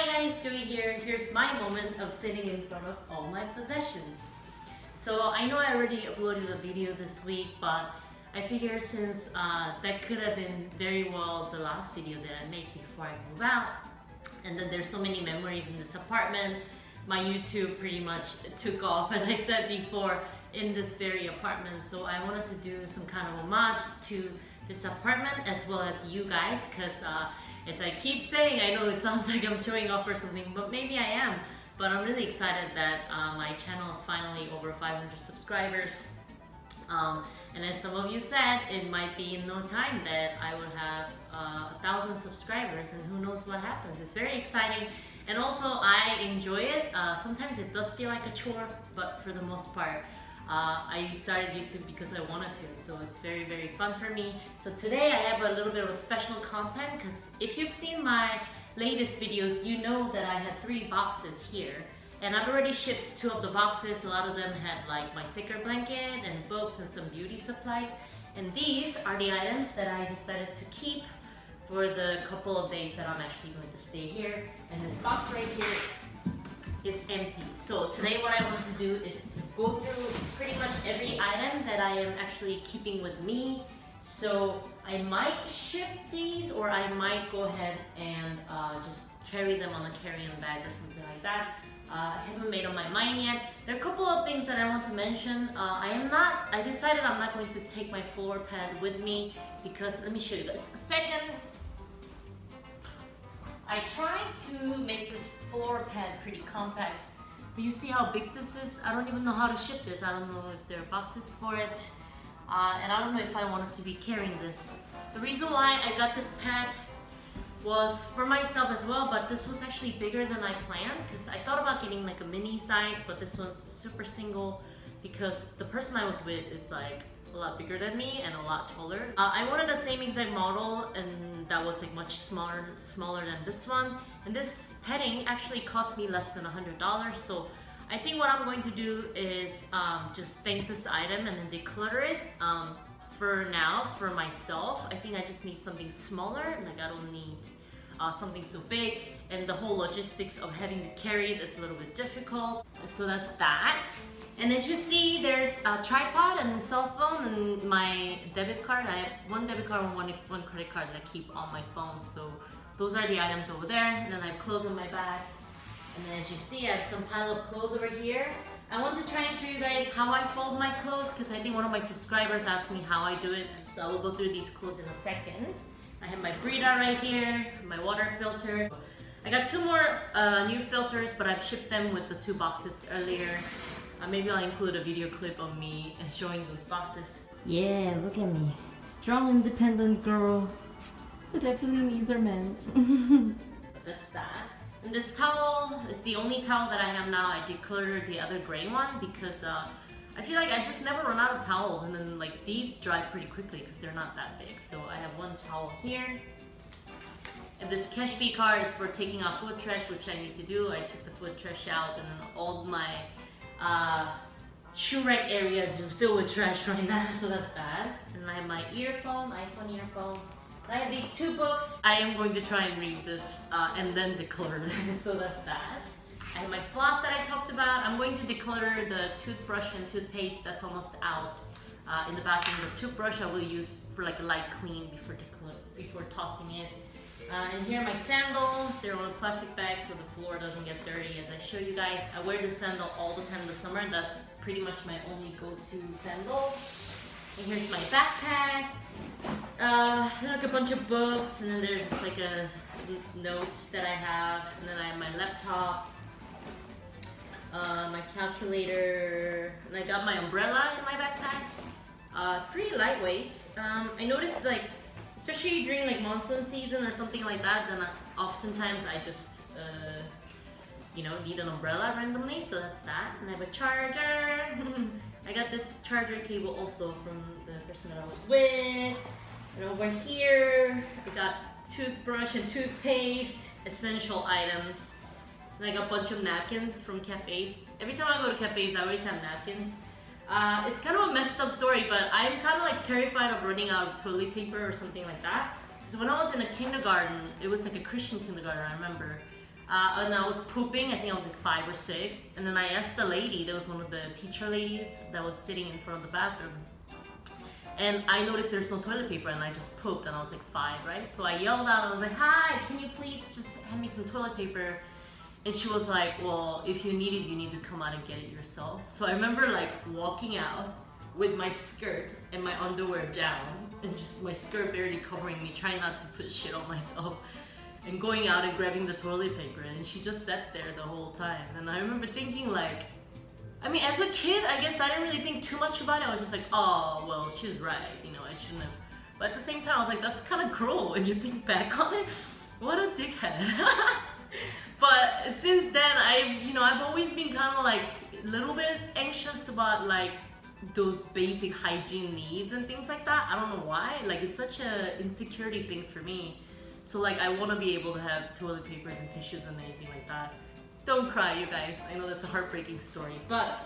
Hi guys, Joey here. Here's my moment of sitting in front of all my possessions. So I know I already uploaded a video this week, but I figure since that could have been very well the last video that I made before I move out, and then there's so many memories in this apartment. My YouTube pretty much took off, as I said before, in this very apartment. So I wanted to do some kind of homage to this apartment as well as you guys, because as I keep saying, I know it sounds like I'm showing off or something, but maybe I am. But I'm really excited that my channel is finally over 500 subscribers. And as some of you said, it might be in no time that I will have 1,000 subscribers, and who knows what happens. It's very exciting, and also I enjoy it. Sometimes it does feel like a chore, but for the most part, I started YouTube because I wanted to, so it's very, very fun for me. So today I have a little bit of special content, because if you've seen my latest videos, you know that I had 3 boxes here. And I've already shipped 2 of the boxes. A lot of them had like my thicker blanket and books and some beauty supplies. And these are the items that I decided to keep for the couple of days that I'm actually going to stay here. And this box right here is empty. So today what I want to do is go through pretty much every item that I am actually keeping with me. So I might ship these, or I might go ahead and just carry them on a carry-on bag or something like that. I haven't made up my mind yet. There are a couple of things that I want to mention. I decided I'm not going to take my floor pad with me because, let me show you guys a second. I tried to make this floor pad pretty compact. Do you see how big this is? I don't even know how to ship this. I don't know if there are boxes for it. And I don't know if I wanted to be carrying this. The reason why I got this pad was for myself as well, but this was actually bigger than I planned, because I thought about getting like a mini size, but this one's super single because the person I was with is like a lot bigger than me and a lot taller. I wanted the same exact model, and that was like much smaller than this one. And this padding actually cost me less than $100. So I think what I'm going to do is just thank this item and then declutter it. For now, for myself, I think I just need something smaller. Like I don't need something so big, and the whole logistics of having to carry it is a little bit difficult. So that's that. And as you see, there's a tripod and cell phone and my debit card. I have 1 debit card and one credit card that I keep on my phone. So those are the items over there. And then I have clothes in my bag. And then as you see, I have some pile of clothes over here. I want to try and show you guys how I fold my clothes, because I think one of my subscribers asked me how I do it. So I will go through these clothes in a second. I have my Brita right here, my water filter. I got 2 more new filters, but I've shipped them with the 2 boxes earlier. Maybe I'll include a video clip of me showing those boxes. Yeah, look at me. Strong, independent girl who definitely needs her man. That's that. And this towel is the only towel that I have now. I decluttered the other gray one because I feel like I just never run out of towels, and then like these dry pretty quickly because they're not that big. So I have 1 towel here. And this cash B card is for taking out food trash, which I need to do. I took the food trash out, and then all my shoe rack area is just filled with trash right now. So that's that. And I have my earphone, iPhone earphone. I have these 2 books. I am going to try and read this and then declutter them. So that's that. I have my floss that I talked about. I'm going to declutter the toothbrush and toothpaste that's almost out in the bathroom. The toothbrush I will use for like a light clean before tossing it. And here are my sandals. They're on a plastic bag so the floor doesn't get dirty. As I show you guys, I wear this sandal all the time in the summer. That's pretty much my only go-to sandal. And here's my backpack. Like a bunch of books, and then there's like a notes that I have, and then I have my laptop, my calculator, and I got my umbrella in my backpack. It's pretty lightweight. I noticed, like, especially during like monsoon season or something like that, then oftentimes I just need an umbrella randomly. So that's that. And I have a charger. I got this charger cable also from the person that I was with. And over here, I got toothbrush and toothpaste, essential items. And I got a bunch of napkins from cafes. Every time I go to cafes, I always have napkins. It's kind of a messed up story, but I'm kind of like terrified of running out of toilet paper or something like that. So when I was in a kindergarten, it was like a Christian kindergarten, I remember. and I was pooping. I think I was like 5 or 6. And then I asked the lady, there was one of the teacher ladies that was sitting in front of the bathroom. And I noticed there's no toilet paper and I just pooped and I was like 5, right? So I yelled out, I was like, hi, can you please just hand me some toilet paper? And she was like, well, if you need it, you need to come out and get it yourself. So I remember like walking out with my skirt and my underwear down and just my skirt barely covering me, trying not to put shit on myself, and going out and grabbing the toilet paper, and she just sat there the whole time. And I remember thinking like, I mean, as a kid, I guess I didn't really think too much about it. I was just like, oh, well, she's right, you know, I shouldn't have. But at the same time, I was like, that's kind of cruel when you think back on it. What a dickhead. But since then, I've always been kind of like a little bit anxious about like those basic hygiene needs and things like that. I don't know why. Like, it's such a insecurity thing for me. So like, I want to be able to have toilet papers and tissues and anything like that. Don't cry, you guys. I know that's a heartbreaking story. But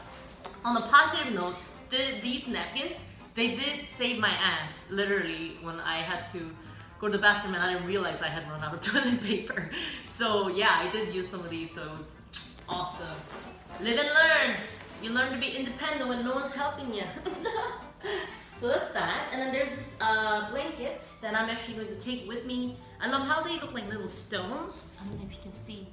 on a positive note, these napkins, they did save my ass, literally, when I had to go to the bathroom and I didn't realize I had run out of toilet paper. So yeah, I did use some of these, so it was awesome. Live and learn. You learn to be independent when no one's helping you. So that's that. And then there's this blanket that I'm actually going to take with me. I love how they look like little stones. I don't know if you can see.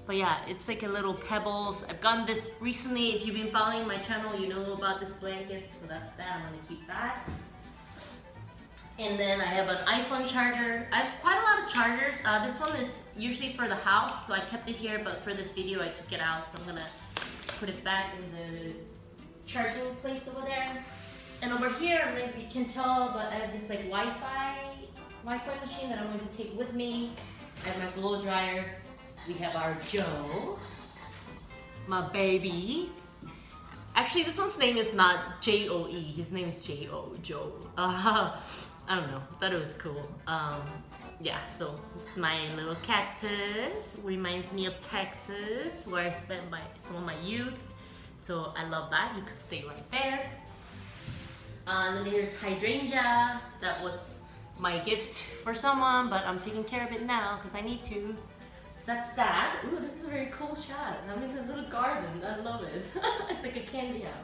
But yeah, it's like a little pebbles. I've gotten this recently. If you've been following my channel, you know about this blanket. So that's that. I'm gonna keep that. And then I have an iPhone charger. I have quite a lot of chargers. This one is usually for the house, so I kept it here. But for this video, I took it out. So I'm gonna put it back in the charging place over there. And over here, I don't know if you can tell, but I have this like Wi-Fi machine that I'm going to take with me. I have my blow dryer. We have our Joe, my baby. Actually, this one's name is not J-O-E. His name is J-O, Joe. I don't know. I thought it was cool. Yeah, so it's my little cactus. Reminds me of Texas, where I spent some of my youth. So I love that. He could stay right there. And then here's hydrangea. That was my gift for someone, but I'm taking care of it now because I need to. So that's that. Ooh, this is a very cool shot. I'm in a little garden. I love it. It's like a candy house.